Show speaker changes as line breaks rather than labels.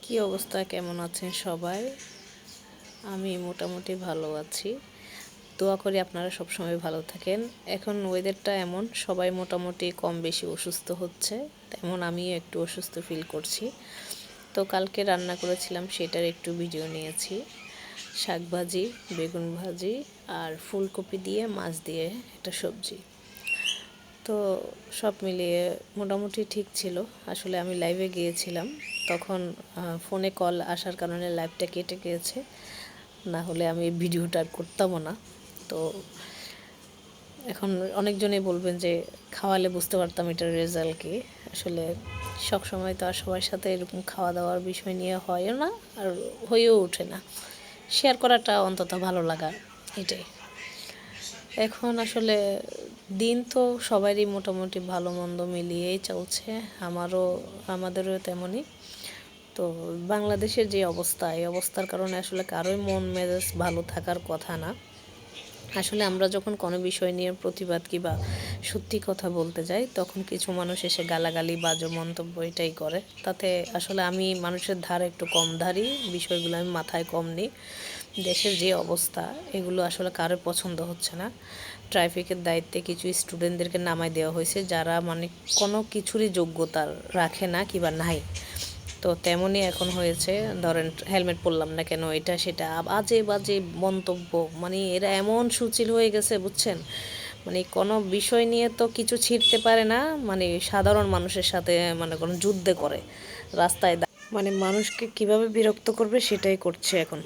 কি অবস্থা, কেমন আছেন সবাই? আমি মোটামুটি ভালো আছি। দোয়া করি আপনারা সবসময় ভালো থাকেন। এখন ওয়েদারটা এমন, সবাই মোটামুটি কম বেশি অসুস্থ হচ্ছে, তেমন আমিও একটু অসুস্থ ফিল করছি। তো কালকে রান্না করেছিলাম, সেটার একটু ভিডিও নিয়েছি। শাক ভাজি, বেগুন ভাজি আর ফুলকপি দিয়ে মাছ দিয়ে একটা সবজি। তো সব মিলিয়ে মোটামুটি ঠিক ছিল। আসলে আমি লাইভে গিয়েছিলাম, তখন ফোনে কল আসার কারণে লাইভটা কেটে গিয়েছে, না হলে আমি ভিডিওটা আর করতামও না। তো এখন অনেকজনেই বলবেন যে খাওয়ালে বুঝতে পারতাম এটার রেজাল্ট কী। আসলে সব সময় তো আর সবার সাথে এরকম খাওয়া দাওয়ার বিষয় নিয়ে হয়ও না, আর হয়েও ওঠে না। শেয়ার করাটা অন্তত ভালো লাগা, এটাই। এখন আসলে দিন তো সবারই মোটামুটি ভালো মন্দ মিলিয়েই চলছে, আমাদেরও তেমনই। তো বাংলাদেশের যে অবস্থা, এই অবস্থার কারণে আসলে কারোই মন মেজাজ ভালো থাকার কথা না। আসলে আমরা যখন কোনো বিষয় নিয়ে প্রতিবাদ কিংবা সত্যি কথা বলতে যাই, তখন কিছু মানুষ এসে গালাগালি বাজে মন্তব্য এটাই করে। তাতে আসলে আমি মানুষের ধারে একটু কম ধারি, বিষয়গুলো আমি মাথায় কম নিই। দেশের যে অবস্থা, এগুলো আসলে কারোর পছন্দ হচ্ছে না। ট্রাফিকের দায়িত্বে কিছু স্টুডেন্টদেরকে নামায় দেওয়া হয়েছে, যারা মানে কোনো কিছুরই যোগ্যতা রাখে না কিংবা নাই। তো তেমনই এখন হয়েছে। ধরেন হেলমেট পরলাম না কেন, এটা সেটা বাজে বাজে মন্তব্য, মানে এরা এমন সুচিল হয়ে গেছে, বুঝছেন? মানে কোনো বিষয় নিয়ে তো কিছু ছিঁড়তে পারে না, মানে সাধারণ মানুষের সাথে মানে কোনো যুদ্ধে করে রাস্তায় মানে মানুষকে কিভাবে বিরক্ত করবে সেটাই করছে এখন।